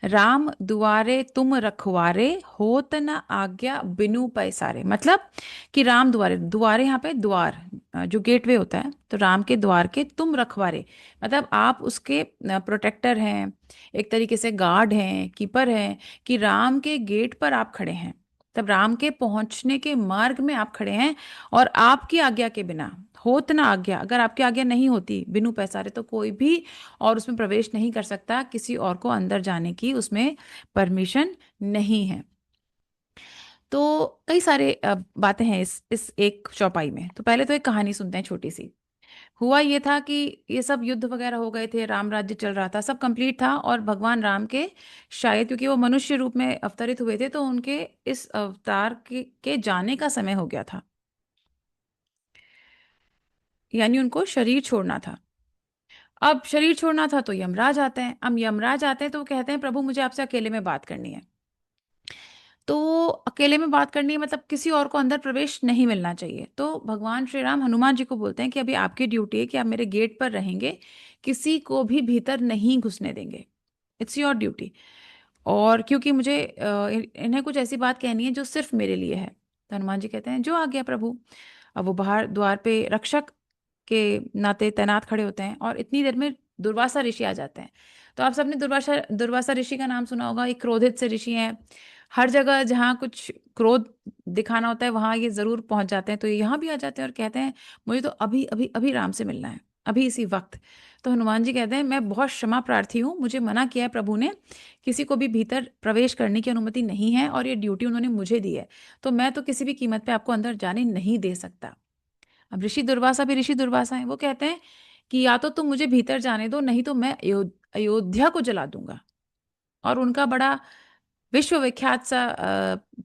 राम दुआरे तुम रखवारे, होत न आज्ञा बिनु पैसारे। मतलब कि राम दुआरे, दुआरे यहाँ पे द्वार, जो गेटवे होता है, तो राम के द्वार के तुम रखवारे, मतलब आप उसके प्रोटेक्टर हैं, एक तरीके से गार्ड हैं, कीपर हैं, कि राम के गेट पर आप खड़े हैं, तब राम के पहुंचने के मार्ग में आप खड़े हैं, और आपकी आज्ञा के बिना, होत ना आज्ञा, अगर आपकी आज्ञा नहीं होती, बिनु पैसारे, तो कोई भी और उसमें प्रवेश नहीं कर सकता, किसी और को अंदर जाने की उसमें परमिशन नहीं है। तो कई सारे बातें हैं इस एक चौपाई में। तो पहले तो एक कहानी सुनते हैं छोटी सी। हुआ ये था कि ये सब युद्ध वगैरह हो गए थे, राम राज्य चल रहा था, सब कंप्लीट था, और भगवान राम के, शायद क्योंकि वो मनुष्य रूप में अवतरित हुए थे, तो उनके इस अवतार के जाने का समय हो गया था, यानी उनको शरीर छोड़ना था। अब शरीर छोड़ना था तो यमराज आते हैं। अब यमराज आते हैं तो वो कहते हैं, प्रभु मुझे आपसे अकेले में बात करनी है। तो अकेले में बात करनी है, मतलब किसी और को अंदर प्रवेश नहीं मिलना चाहिए। तो भगवान श्री राम हनुमान जी को बोलते हैं कि अभी आपकी ड्यूटी है कि आप मेरे गेट पर रहेंगे, किसी को भी भीतर नहीं घुसने देंगे, इट्स योर ड्यूटी। और क्योंकि मुझे इन्हें कुछ ऐसी बात कहनी है जो सिर्फ मेरे लिए है। तो हनुमान जी कहते हैं, जो आ गया प्रभु। अब वो बाहर द्वार पे रक्षक के नाते तैनात खड़े होते हैं, और इतनी देर में दुर्वासा ऋषि आ जाते हैं। तो आप सबने दुर्वासा दुर्वासा ऋषि का नाम सुना होगा, एक क्रोधित से ऋषि हैं। हर जगह जहाँ कुछ क्रोध दिखाना होता है वहां ये जरूर पहुंच जाते हैं। तो ये यहाँ भी आ जाते हैं और कहते हैं, मुझे तो अभी अभी अभी राम से मिलना है, अभी इसी वक्त। तो हनुमान जी कहते हैं, मैं बहुत क्षमा प्रार्थी हूँ, मुझे मना किया है प्रभु ने, किसी को भी भीतर प्रवेश करने की अनुमति नहीं है, और ये ड्यूटी उन्होंने मुझे दी है, तो मैं तो किसी भी कीमत पे आपको अंदर जाने नहीं दे सकता। अब ऋषि दुर्वासा भी ऋषि दुर्वासा है, वो कहते हैं कि या तो तुम मुझे भीतर जाने दो, नहीं तो मैं अयोध्या को जला दूंगा। और उनका बड़ा विश्वविख्यात सा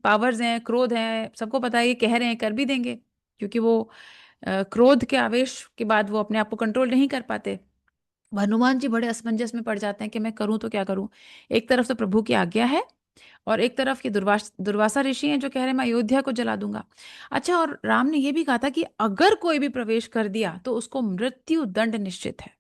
पावर्स हैं, क्रोध है, सबको पता है, ये कह रहे हैं कर भी देंगे, क्योंकि वो क्रोध के आवेश के बाद वो अपने आप को कंट्रोल नहीं कर पाते। हनुमान जी बड़े असमंजस में पड़ जाते हैं कि मैं करूं तो क्या करूं। एक तरफ तो प्रभु की आज्ञा है, और एक तरफ ये दुर्वासा ऋषि हैं जो कह रहे हैं मैं अयोध्या को जला दूंगा। अच्छा, और राम ने ये भी कहा था कि अगर कोई भी प्रवेश कर दिया तो उसको मृत्यु दंड निश्चित है,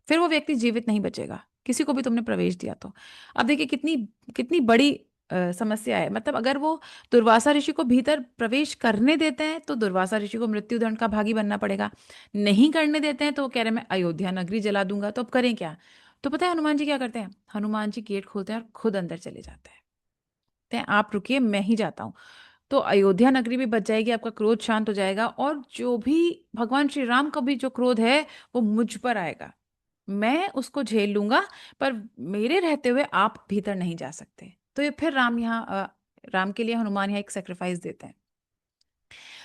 फिर वो व्यक्ति जीवित नहीं बचेगा, किसी को भी तुमने प्रवेश दिया तो। अब देखिए कितनी कितनी बड़ी समस्या है। मतलब अगर वो दुर्वासा ऋषि को भीतर प्रवेश करने देते हैं तो दुर्वासा ऋषि को मृत्युदंड का भागी बनना पड़ेगा, नहीं करने देते हैं तो वो कह रहे हैं मैं अयोध्या नगरी जला दूंगा। तो अब करें क्या? तो पता है हनुमान जी क्या करते हैं? हनुमान जी गेट खोलते हैं और खुद अंदर चले जाते हैं, कहते हैं आप रुकिए, मैं ही जाता हूँ। तो अयोध्या नगरी भी बच जाएगी, आपका क्रोध शांत हो जाएगा, और जो भी भगवान श्री राम का भी जो क्रोध है वो मुझ पर आएगा, मैं उसको झेल लूंगा, पर मेरे रहते हुए आप भीतर नहीं जा सकते। तो ये फिर राम यहाँ राम के लिए हनुमान यहाँ एक सेक्रीफाइस देते हैं।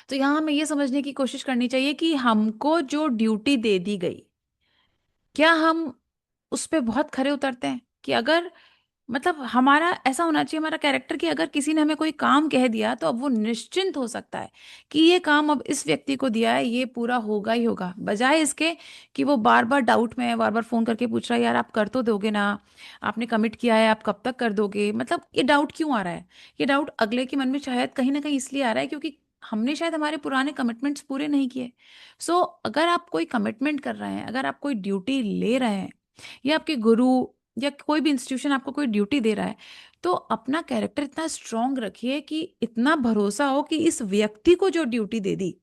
तो यहाँ हमें ये समझने की कोशिश करनी चाहिए कि हमको जो ड्यूटी दे दी गई, क्या हम उस पे बहुत खरे उतरते हैं? कि अगर, मतलब हमारा ऐसा होना चाहिए हमारा कैरेक्टर, कि अगर किसी ने हमें कोई काम कह दिया तो अब वो निश्चिंत हो सकता है कि ये काम अब इस व्यक्ति को दिया है, ये पूरा होगा ही होगा, बजाय इसके कि वो बार बार डाउट में है, बार बार फोन करके पूछ रहा है, यार आप कर तो दोगे ना, आपने कमिट किया है, आप कब तक कर दोगे। मतलब ये डाउट क्यों आ रहा है? ये डाउट अगले के मन में शायद कहीं ना कहीं इसलिए आ रहा है क्योंकि हमने शायद हमारे पुराने कमिटमेंट्स पूरे नहीं किए। सो अगर आप कोई कमिटमेंट कर रहे हैं, अगर आप कोई ड्यूटी ले रहे हैं, या आपके गुरु या कोई भी इंस्टीट्यूशन आपको कोई ड्यूटी दे रहा है, तो अपना कैरेक्टर इतना स्ट्रांग रखिए कि इतना भरोसा हो कि इस व्यक्ति को जो ड्यूटी दे दी,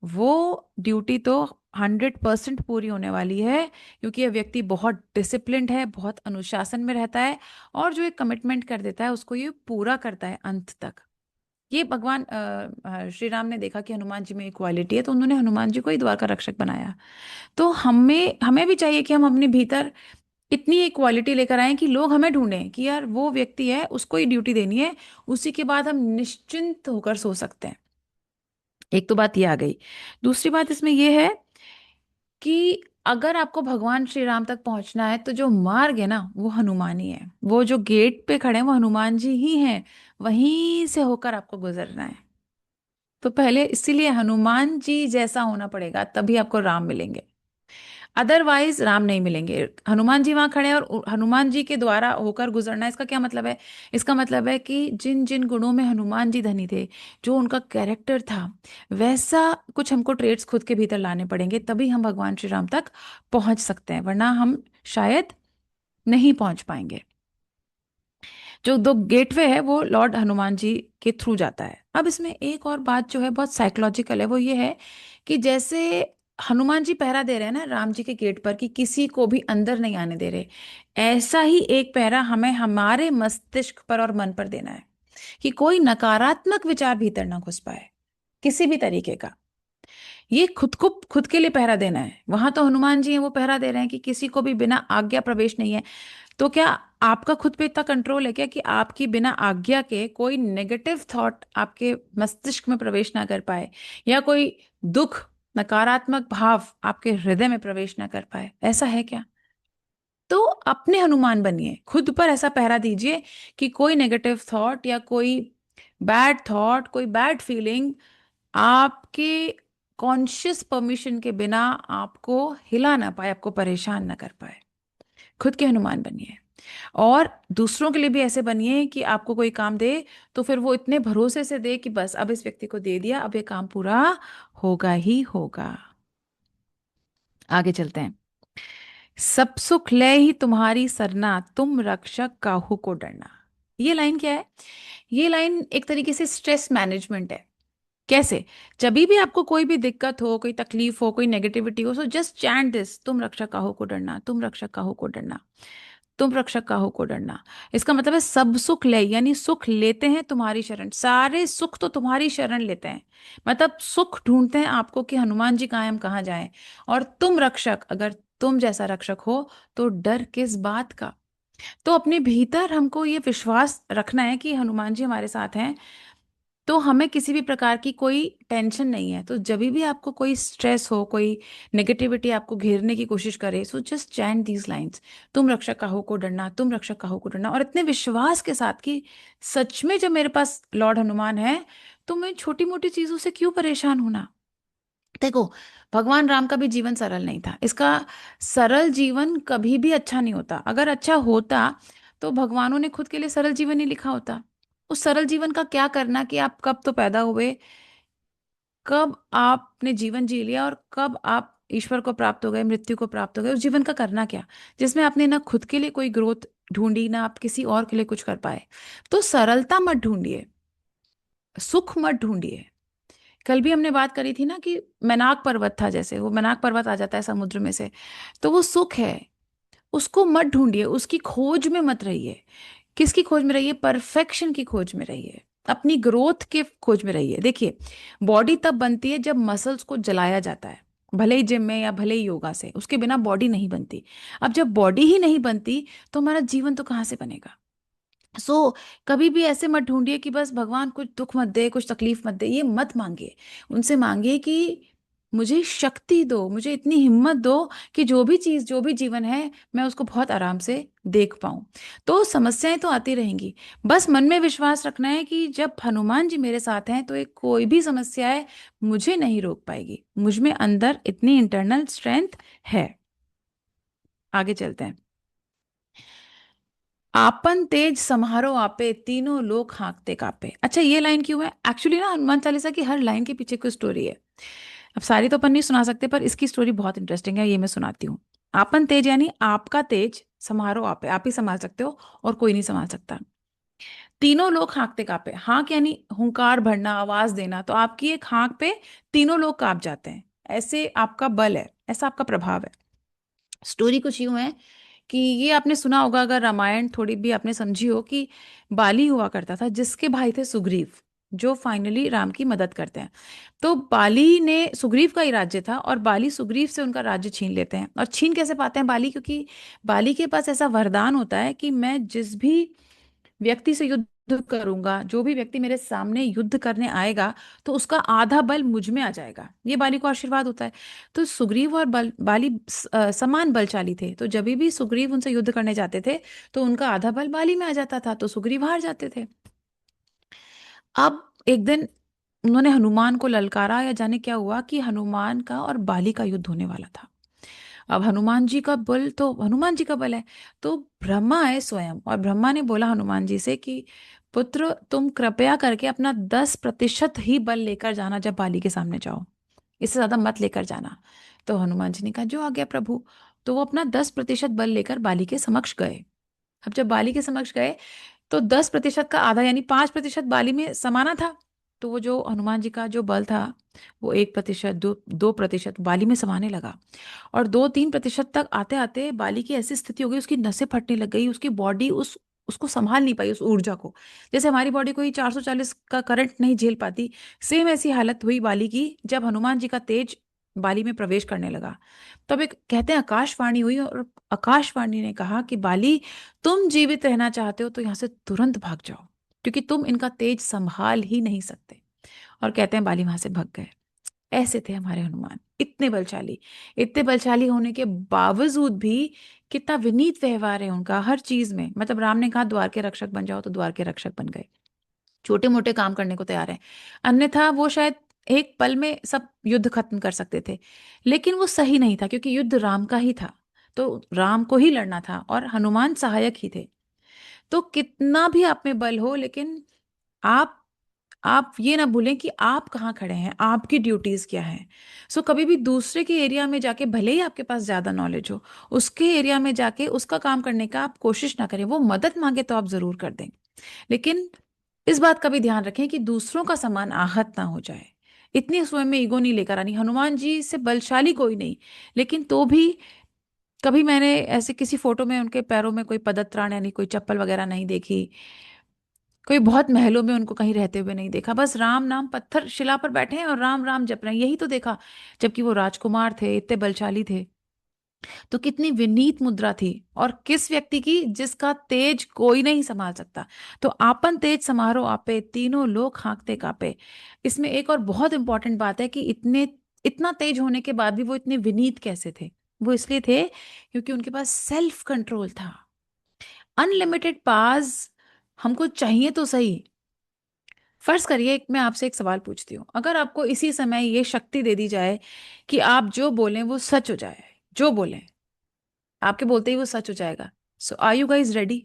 वो ड्यूटी तो 100% पूरी होने वाली है, क्योंकि यह व्यक्ति बहुत डिसिप्लिन्ड है, बहुत अनुशासन में रहता है, और जो एक कमिटमेंट कर देता है उसको ये पूरा करता है अंत तक। ये भगवान श्री राम ने देखा कि हनुमान जी में एक क्वालिटी है, तो उन्होंने हनुमान जी को ही द्वार का रक्षक बनाया। तो हमें हमें भी चाहिए कि हम अपने भीतर इतनी एक क्वालिटी लेकर आए कि लोग हमें ढूंढें कि यार वो व्यक्ति है, उसको ही ड्यूटी देनी है, उसी के बाद हम निश्चिंत होकर सो सकते हैं। एक तो बात ये आ गई। दूसरी बात इसमें ये है कि अगर आपको भगवान श्री राम तक पहुंचना है तो जो मार्ग है ना वो हनुमान ही है, वो जो गेट पे खड़े हैं वो हनुमान जी ही हैं, वहीं से होकर आपको गुजरना है। तो पहले इसीलिए हनुमान जी जैसा होना पड़ेगा, तभी आपको राम मिलेंगे, अदरवाइज राम नहीं मिलेंगे। हनुमान जी वहां खड़े हैं और हनुमान जी के द्वारा होकर गुजरना, इसका क्या मतलब है? इसका मतलब है कि जिन जिन गुणों में हनुमान जी धनी थे, जो उनका कैरेक्टर था, वैसा कुछ हमको ट्रेड्स खुद के भीतर लाने पड़ेंगे, तभी हम भगवान श्री राम तक पहुंच सकते हैं, वरना हम शायद नहीं पहुंच पाएंगे। जो दो गेटवे है वो लॉर्ड हनुमान जी के थ्रू जाता है। अब इसमें एक और बात जो है बहुत साइकोलॉजिकल है, वो ये है कि जैसे हनुमान जी पहरा दे रहे हैं ना राम जी के गेट पर कि किसी को भी अंदर नहीं आने दे रहे, ऐसा ही एक पहरा हमें हमारे मस्तिष्क पर और मन पर देना है कि कोई नकारात्मक विचार भीतर ना घुस पाए किसी भी तरीके का। ये खुद को खुद के लिए पहरा देना है। वहां तो हनुमान जी हैं, वो पहरा दे रहे हैं कि किसी को भी बिना आज्ञा प्रवेश नहीं है। तो क्या आपका खुद पे इतना कंट्रोल है क्या कि आपकी बिना आज्ञा के कोई नेगेटिव थॉट आपके मस्तिष्क में प्रवेश ना कर पाए, या कोई दुख नकारात्मक भाव आपके हृदय में प्रवेश ना कर पाए? ऐसा है क्या? तो अपने हनुमान बनिए, खुद पर ऐसा पहरा दीजिए कि कोई नेगेटिव थॉट या कोई बैड थॉट, कोई बैड फीलिंग आपके कॉन्शियस परमिशन के बिना आपको हिला ना पाए, आपको परेशान ना कर पाए। खुद के हनुमान बनिए। और दूसरों के लिए भी ऐसे बनिए कि आपको कोई काम दे तो फिर वो इतने भरोसे से दे कि बस अब इस व्यक्ति को दे दिया, अब ये काम पूरा होगा ही होगा। आगे चलते हैं। सब सुख ले ही तुम्हारी सरना, तुम रक्षक काहू को डरना। ये लाइन क्या है? ये लाइन एक तरीके से स्ट्रेस मैनेजमेंट है। कैसे? जब भी आपको कोई भी दिक्कत हो, कोई तकलीफ हो, कोई नेगेटिविटी हो, सो जस्ट चैंट दिस, तुम रक्षक काहू को डरना, तुम रक्षक काहू को डरना, तुम रक्षक काहू को डरना। इसका मतलब है सब सुख ले, यानी सुख लेते हैं तुम्हारी शरण, सारे सुख तो तुम्हारी शरण लेते हैं। मतलब सुख ढूंढते हैं आपको कि हनुमान जी कहाँ हैं, हम कहाँ जाएं। और तुम रक्षक, अगर तुम जैसा रक्षक हो तो डर किस बात का? तो अपने भीतर हमको ये विश्वास रखना है कि हनुमान जी हमारे साथ हैं, तो हमें किसी भी प्रकार की कोई टेंशन नहीं है। तो जब भी आपको कोई स्ट्रेस हो, कोई नेगेटिविटी आपको घेरने की कोशिश करे, so just chant these lines, तुम रक्षक काहू को डरना, तुम रक्षक काहू को डरना। और इतने विश्वास के साथ कि सच में जब मेरे पास लॉर्ड हनुमान है तो मैं छोटी मोटी चीजों से क्यों परेशान होना। देखो, भगवान राम का भी जीवन सरल नहीं था। इसका सरल जीवन कभी भी अच्छा नहीं होता। अगर अच्छा होता तो भगवानों ने खुद के लिए सरल जीवन नहीं लिखा होता। उस सरल जीवन का क्या करना कि आप कब तो पैदा हुए, कब आपने जीवन जी लिया, और कब आप ईश्वर को प्राप्त हो गए, मृत्यु को प्राप्त हो गए। उस जीवन का करना क्या जिसमें आपने ना खुद के लिए कोई ग्रोथ ढूंढी, ना आप किसी और के लिए कुछ कर पाए। तो सरलता मत ढूंढिए, सुख मत ढूंढिए। कल भी हमने बात करी थी ना कि मैनाक पर्वत था, जैसे वो मैनाक पर्वत आ जाता है समुद्र में से, तो वो सुख है। उसको मत ढूंढिए, उसकी खोज में मत रहिए। किसकी खोज में रहिए? परफेक्शन की खोज में रहिए, अपनी ग्रोथ के खोज में रहिए। देखिए, बॉडी तब बनती है जब मसल्स को जलाया जाता है, भले ही जिम में या भले ही योगा से, उसके बिना बॉडी नहीं बनती। अब जब बॉडी ही नहीं बनती तो हमारा जीवन तो कहाँ से बनेगा? कभी भी ऐसे मत ढूंढिए कि बस भगवान कुछ दुख मत दे, कुछ तकलीफ मत दे, ये मत मांगिए। उनसे मांगिए कि मुझे शक्ति दो, मुझे इतनी हिम्मत दो कि जो भी चीज, जो भी जीवन है, मैं उसको बहुत आराम से देख पाऊं। तो समस्याएं तो आती रहेंगी, बस मन में विश्वास रखना है कि जब हनुमान जी मेरे साथ हैं तो एक कोई भी समस्या है मुझे नहीं रोक पाएगी। मुझ में अंदर इतनी इंटरनल स्ट्रेंथ है। आगे चलते हैं। आपन तेज समारोह आपे, तीनों लोग हाँकते कांपे। अच्छा, ये लाइन क्यों है? एक्चुअली ना हनुमान चालीसा की हर लाइन के पीछे कोई स्टोरी है। अब सारी तो अपन नहीं सुना सकते, पर इसकी स्टोरी बहुत इंटरेस्टिंग है, ये मैं सुनाती हूँ। आपन तेज यानी आपका तेज, समारोह आपे, आप ही संभाल सकते हो और कोई नहीं संभाल सकता। तीनों लोग हाँकते कांपे, हाँक यानी हुंकार भरना, आवाज देना। तो आपकी एक हाँक पे तीनों लोग कांप जाते हैं। ऐसे आपका बल है, ऐसा आपका प्रभाव है। स्टोरी कुछ यूं है कि ये आपने सुना होगा, अगर रामायण थोड़ी भी आपने समझी हो, कि बाली हुआ करता था जिसके भाई थे सुग्रीव, जो फाइनली राम की मदद करते हैं। तो बाली ने, सुग्रीव का ही राज्य था, और बाली सुग्रीव से उनका राज्य छीन लेते हैं। और छीन कैसे पाते हैं बाली? क्योंकि बाली के पास ऐसा वरदान होता है कि मैं जिस भी व्यक्ति से युद्ध करूंगा, जो भी व्यक्ति मेरे सामने युद्ध करने आएगा, तो उसका आधा बल मुझ में आ जाएगा। ये बाली को आशीर्वाद होता है। तो सुग्रीव और बाली समान बलशाली थे। तो जब भी सुग्रीव उनसे युद्ध करने जाते थे तो उनका आधा बल बाली में आ जाता था, तो सुग्रीव हार जाते थे। अब एक दिन उन्होंने हनुमान को ललकारा, या जाने क्या हुआ कि हनुमान का और बाली का युद्ध होने वाला था। अब हनुमान जी का बल तो हनुमान जी का बल है। तो ब्रह्मा है स्वयं, और ब्रह्मा ने बोला हनुमान जी से कि पुत्र, तुम कृपया करके अपना 10% ही बल लेकर जाना जब बाली के सामने जाओ, इससे ज्यादा मत लेकर जाना। तो हनुमान जी ने कहा जो आ गया प्रभु। तो वो अपना 10% बल लेकर बाली के समक्ष गए। अब जब बाली के समक्ष गए तो 10% का आधा यानी 5% बाली में समाना था। तो वो जो हनुमान जी का जो बल था वो 1%, 2% बाली में समाने लगा। और 2-3% तक आते आते बाली की ऐसी स्थिति हो गई, उसकी नसें फटने लग गई, उसकी बॉडी उसको संभाल नहीं पाई उस ऊर्जा को। जैसे हमारी बॉडी कोई 440 का करंट नहीं झेल पाती, सेम ऐसी हालत हुई बाली की जब हनुमान जी का तेज बाली में प्रवेश करने लगा। तब एक कहते हैं आकाशवाणी हुई, और आकाशवाणी ने कहा कि बाली, तुम जीवित रहना चाहते हो तो यहां से तुरंत भाग जाओ, क्योंकि तुम इनका तेज संभाल ही नहीं सकते। और कहते हैं बाली वहां से भाग गए। ऐसे थे हमारे हनुमान, इतने बलशाली होने के बावजूद भी कितना विनीत व्यवहार है उनका हर चीज में। मतलब राम ने कहा द्वार के रक्षक बन जाओ तो द्वार के रक्षक बन गए, छोटे मोटे काम करने को तैयार हैं। अन्यथा वो शायद एक पल में सब युद्ध खत्म कर सकते थे, लेकिन वो सही नहीं था, क्योंकि युद्ध राम का ही था, तो राम को ही लड़ना था और हनुमान सहायक ही थे। तो कितना भी आप में बल हो, लेकिन आप आप ये ना भूलें कि आप कहाँ खड़े हैं, आपकी ड्यूटीज क्या हैं। सो कभी भी दूसरे के एरिया में जाके, भले ही आपके पास ज्यादा नॉलेज हो, उसके एरिया में जाके उसका काम करने का आप कोशिश ना करें। वो मदद मांगे तो आप जरूर कर दें, लेकिन इस बात का भी ध्यान रखें कि दूसरों का सामान आहत ना हो जाए। इतनी स्वयं में ईगो नहीं लेकर आनी। हनुमान जी से बलशाली कोई नहीं, लेकिन तो भी कभी मैंने ऐसे किसी फोटो में उनके पैरों में कोई पदत्राण यानी कोई चप्पल वगैरह नहीं देखी, कोई बहुत महलों में उनको कहीं रहते हुए नहीं देखा। बस राम नाम पत्थर शिला पर बैठे हैं और राम राम जप रहे हैं, यही तो देखा। जबकि वो राजकुमार थे, इतने बलशाली थे। तो कितनी विनीत मुद्रा थी, और किस व्यक्ति की, जिसका तेज कोई नहीं संभाल सकता। तो आपन तेज समारोह आपे, तीनों लोग हाँकते कापे। इसमें एक और बहुत इंपॉर्टेंट बात है कि इतना तेज होने के बाद भी वो इतने विनीत कैसे थे। वो इसलिए थे क्योंकि उनके पास सेल्फ कंट्रोल था। अनलिमिटेड पास हमको चाहिए तो सही। फर्ज करिए, मैं आपसे एक सवाल पूछती हूँ, अगर आपको इसी समय ये शक्ति दे दी जाए कि आप जो बोलें वो सच हो जाए, जो बोलें आपके बोलते ही वो सच हो जाएगा। सो आर यू गाइज रेडी?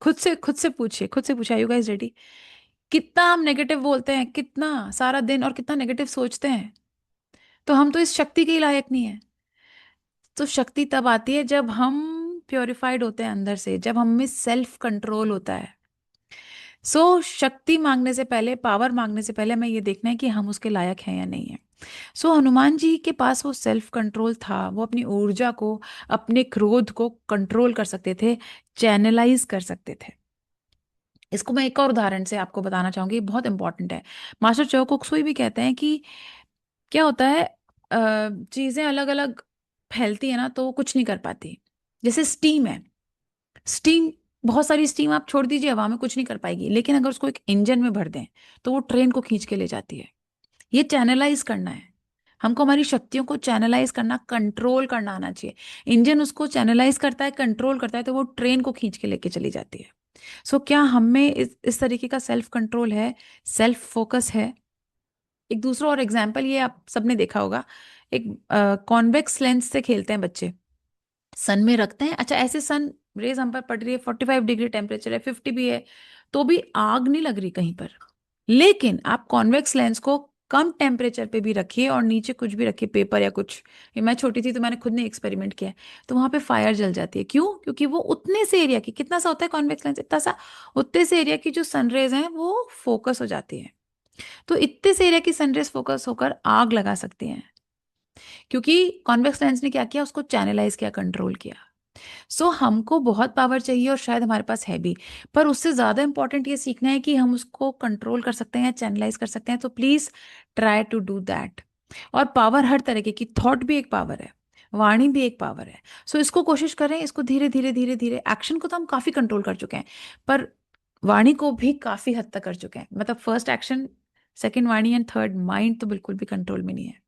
खुद से पूछे, आर यू गाइज रेडी? कितना हम नेगेटिव बोलते हैं, कितना सारा दिन, और कितना नेगेटिव सोचते हैं। तो हम तो इस शक्ति के ही लायक नहीं है। तो शक्ति तब आती है जब हम प्योरिफाइड होते हैं अंदर से, जब हम में सेल्फ कंट्रोल होता है। शक्ति मांगने से पहले, पावर मांगने से पहले, हमें ये देखना है कि हम उसके लायक हैं या नहीं है। हनुमान जी के पास वो सेल्फ कंट्रोल था। वो अपनी ऊर्जा को, अपने क्रोध को कंट्रोल कर सकते थे, चैनलाइज कर सकते थे। इसको मैं एक और उदाहरण से आपको बताना चाहूंगी, बहुत इंपॉर्टेंट है। मास्टर चो कुक्सुई भी कहते हैं कि क्या होता है, चीजें अलग अलग फैलती है ना तो वो कुछ नहीं कर पाती। जैसे स्टीम है, स्टीम, बहुत सारी स्टीम आप छोड़ दीजिए हवा में, कुछ नहीं कर पाएगी, लेकिन अगर उसको एक इंजन में भर दें तो वो ट्रेन को खींच के ले जाती है। ये चैनलाइज करना है हमको, हमारी शक्तियों को चैनलाइज करना, कंट्रोल करना आना चाहिए। इंजन उसको चैनलाइज करता है, कंट्रोल करता है, तो वो ट्रेन को खींच के लेके चली जाती है। क्या हम में इस तरीके का सेल्फ कंट्रोल है, सेल्फ फोकस है? एक दूसरा और एग्जाम्पल, ये आप सबने देखा होगा, एक कॉन्वेक्स लेंस से खेलते हैं बच्चे, सन में रखते हैं। अच्छा, ऐसे सन रेज हम पर पड़ रही है, 45 डिग्री टेम्परेचर है, 50 भी है, तो भी आग नहीं लग रही कहीं पर। लेकिन आप कॉन्वेक्स लेंस को कम टेम्परेचर पे भी रखिए और नीचे कुछ भी रखिए, पेपर या कुछ। ये मैं छोटी थी तो मैंने खुद ने एक्सपेरिमेंट किया है, तो वहां पे फायर जल जाती है। क्यों? क्योंकि वो उतने से एरिया की, कितना सा होता है कॉन्वेक्स लेंस, इतना सा, उतने से एरिया की जो सनरेज हैं वो फोकस हो जाती है। तो इतने से एरिया की सनरेज फोकस होकर आग लगा सकती हैं, क्योंकि कॉन्वेक्स लेंस ने क्या किया, उसको चैनलाइज किया, कंट्रोल किया। हमको बहुत पावर चाहिए, और शायद हमारे पास है भी, पर उससे ज्यादा इंपॉर्टेंट ये सीखना है कि हम उसको कंट्रोल कर सकते हैं, चैनलाइज कर सकते हैं। तो please try to do that. और पावर हर तरीके की, थॉट भी एक पावर है, वाणी भी एक पावर है। इसको कोशिश करें, इसको धीरे धीरे धीरे धीरे, एक्शन को तो हम काफी कंट्रोल कर चुके हैं, पर वाणी को भी काफी हद तक कर चुके हैं। मतलब फर्स्ट एक्शन, सेकंड वाणी, एंड थर्ड माइंड तो बिल्कुल भी कंट्रोल में नहीं है।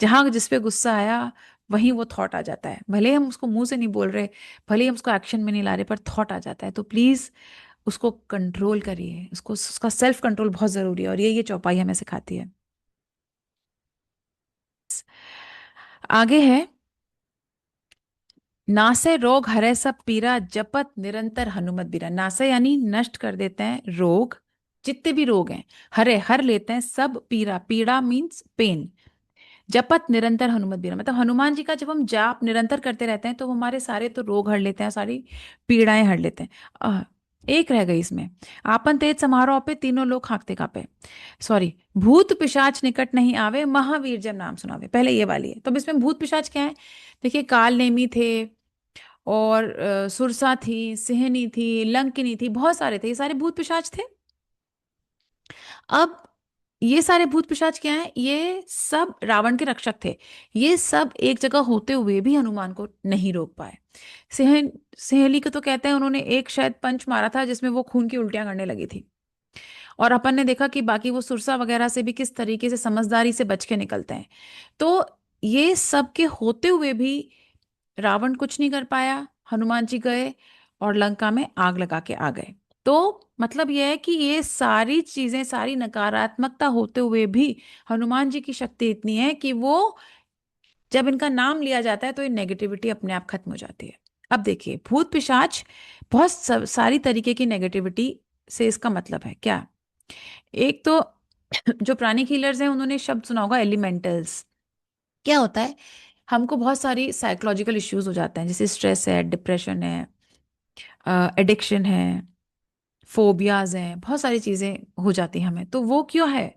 जहां जिस पे गुस्सा आया वहीं वो थॉट आ जाता है, भले ही हम उसको मुंह से नहीं बोल रहे, भले ही हम उसको एक्शन में नहीं ला रहे, पर थॉट आ जाता है। तो प्लीज उसको कंट्रोल करिए, उसको, उसका सेल्फ कंट्रोल बहुत जरूरी है, और ये चौपाई हमें सिखाती है। आगे है, नासे रोग हरे सब पीरा, जपत निरंतर हनुमत बीरा। नासे यानी नष्ट कर देते हैं रोग, जितने भी रोग हैं, हरे हर लेते हैं सब पीरा, पीड़ा मीन्स पेन, जपत निरंतर हनुमत बीरा, मतलब हनुमान जी का जब हम जाप निरंतर करते रहते हैं तो वो हमारे सारे तो रोग हर लेते हैं, सारी पीड़ाएं हर लेते हैं। एक रह गई इसमें, आपन तेज समारोह पे तीनों लोग खाकते कापे, सॉरी, भूत पिशाच निकट नहीं आवे, महावीर जब नाम सुनावे, पहले ये वाली है। तो अब इसमें भूत पिशाच क्या है? देखिए, काल नेमी थे, और सुरसा थी, सिंहनी थी, लंकिनी थी, बहुत सारे थे, ये सारे भूत पिशाच थे। अब ये सारे भूत पिशाच क्या हैं? ये सब रावण के रक्षक थे। ये सब एक जगह होते हुए भी हनुमान को नहीं रोक पाए। सिंह सिंहली को तो कहते हैं उन्होंने एक शायद पंच मारा था जिसमें वो खून की उल्टियां करने लगी थी। और अपन ने देखा कि बाकी वो सुरसा वगैरह से भी किस तरीके से समझदारी से बच के निकलते हैं। तो ये सब के होते हुए भी रावण कुछ नहीं कर पाया, हनुमान जी गए और लंका में आग लगा के आ गए। तो मतलब यह है कि ये सारी चीजें, सारी नकारात्मकता होते हुए भी हनुमान जी की शक्ति इतनी है कि वो जब इनका नाम लिया जाता है तो ये नेगेटिविटी अपने आप खत्म हो जाती है। अब देखिए, भूत पिशाच बहुत सारी तरीके की नेगेटिविटी से इसका मतलब है क्या? एक तो जो प्राणी हीलर्स हैं उन्होंने शब्द सुना होगा एलिमेंटल्स। क्या होता है? हमको बहुत सारी साइकोलॉजिकल इश्यूज हो जाते हैं, जैसे स्ट्रेस है, डिप्रेशन है, एडिक्शन है, फोबियाज हैं, बहुत सारी चीजें हो जाती हैं हमें। तो वो क्यों है?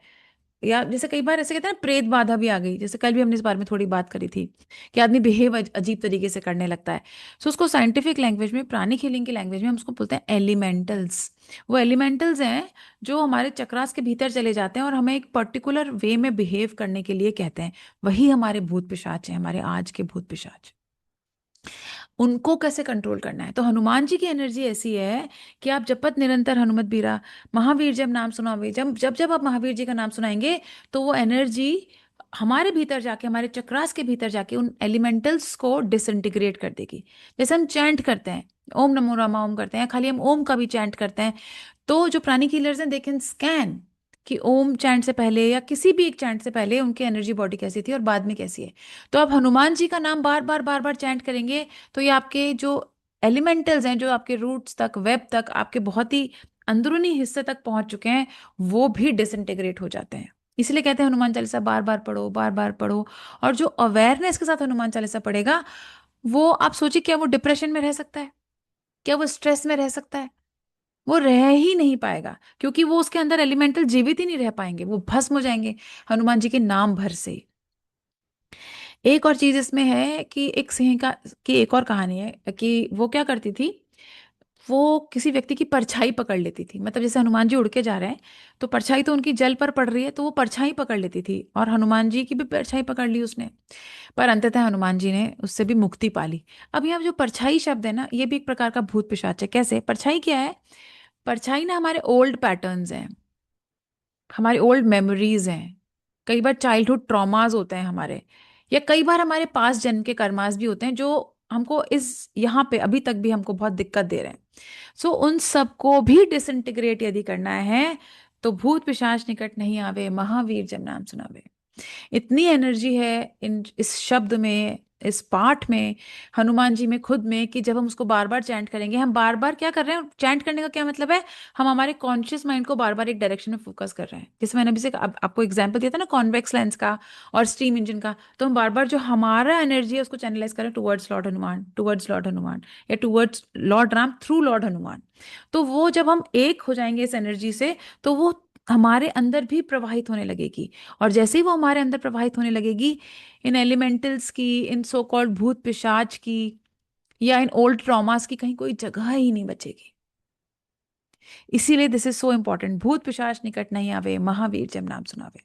या जैसे कई बार ऐसे कहते हैं ना, प्रेत बाधा भी आ गई, जैसे कल भी हमने इस बारे में थोड़ी बात करी थी कि आदमी बिहेव अजीब तरीके से करने लगता है। सो उसको साइंटिफिक लैंग्वेज में, प्राणी हीलिंग की लैंग्वेज में हम उसको बोलते हैं एलिमेंटल्स। वो एलिमेंटल्स हैं जो हमारे चक्रास के भीतर चले जाते हैं और हमें एक पर्टिकुलर वे में बिहेव करने के लिए कहते हैं। वही हमारे भूत पिशाच हैं, हमारे आज के भूत पिशाच। उनको कैसे कंट्रोल करना है? तो हनुमान जी की एनर्जी ऐसी है कि आप जपत निरंतर हनुमत बीरा, महावीर जब नाम सुनावे, जब जब जब आप महावीर जी का नाम सुनाएंगे तो वो एनर्जी हमारे भीतर जाके, हमारे चक्रास के भीतर जाके उन एलिमेंटल्स को डिसइंटीग्रेट कर देगी। जैसे हम चैंट करते हैं, ओम नमो रामा ओम करते हैं, खाली हम ओम का भी चैंट करते हैं, तो जो प्राणी हीलर्स हैं दे कैन स्कैन कि ओम चैंट से पहले या किसी भी एक चैंट से पहले उनकी एनर्जी बॉडी कैसी थी और बाद में कैसी है। तो आप हनुमान जी का नाम बार बार चैंट करेंगे तो ये आपके जो एलिमेंटल्स हैं, जो आपके रूट्स तक, वेब तक, आपके बहुत ही अंदरूनी हिस्से तक पहुंच चुके हैं, वो भी डिसइंटीग्रेट हो जाते हैं। इसलिए कहते हैं हनुमान चालीसा बार बार पढ़ो, बार बार पढ़ो। और जो अवेयरनेस के साथ हनुमान चालीसा पढ़ेगा, वो आप सोचिए, क्या वो डिप्रेशन में रह सकता है? क्या वो स्ट्रेस में रह सकता है? वो रह ही नहीं पाएगा, क्योंकि वो उसके अंदर एलिमेंटल जीवित ही नहीं रह पाएंगे, वो भस्म हो जाएंगे हनुमान जी के नाम भर से ही। एक और चीज इसमें है कि एक सिंह का की एक और कहानी है कि वो क्या करती थी, वो किसी व्यक्ति की परछाई पकड़ लेती थी। मतलब जैसे हनुमान जी उड़ के जा रहे हैं तो परछाई तो उनकी जल पर पड़ रही है, तो वो परछाई पकड़ लेती थी, और हनुमान जी की भी परछाई पकड़ ली उसने। पर अंततः हनुमान जी ने उससे भी मुक्ति पा ली। अब यहाँ जो परछाई शब्द है ना, ये भी एक प्रकार का भूत पिशाच है। कैसे? परछाई क्या है? परछाई ना हमारे ओल्ड पैटर्न्स हैं, हमारी ओल्ड मेमोरीज हैं, कई बार चाइल्डहुड ट्रॉमास होते हैं हमारे, या कई बार हमारे पास जन्म के कर्मास भी होते हैं जो हमको इस यहाँ पे अभी तक भी हमको बहुत दिक्कत दे रहे हैं। सो उन सबको भी डिसइंटीग्रेट यदि करना है तो भूत पिशाच निकट नहीं आवे, महावीर जब नाम सुनावे। इतनी एनर्जी है इन इस शब्द में, इस पाठ में, हनुमान जी में खुद में, कि जब हम उसको बार बार चैंट करेंगे, हम बार बार क्या कर रहे हैं? चैंट करने का क्या मतलब है? हम हमारे कॉन्शियस माइंड को बार बार एक डायरेक्शन में फोकस कर रहे हैं। जैसे मैंने अभी से आपको एग्जांपल दिया था ना, कॉन्वेक्स लेंस का और स्टीम इंजन का। तो हम बार बार जो हमारा एनर्जी है उसको चैनलाइज करें towards Lord Hanuman, towards Lord Hanuman, या towards Lord Ram through Lord Hanuman. तो वो जब हम एक हो जाएंगे इस एनर्जी से, तो वो हमारे अंदर भी प्रवाहित होने लगेगी। और जैसे ही वो हमारे अंदर प्रवाहित होने लगेगी, इन एलिमेंटल्स की, इन सो कॉल्ड भूत पिशाच की, या इन ओल्ड ट्रॉमास की कहीं कोई जगह ही नहीं बचेगी। इसीलिए दिस इज सो इंपॉर्टेंट, भूत पिशाच निकट नहीं आवे, महावीर जब नाम सुनावे।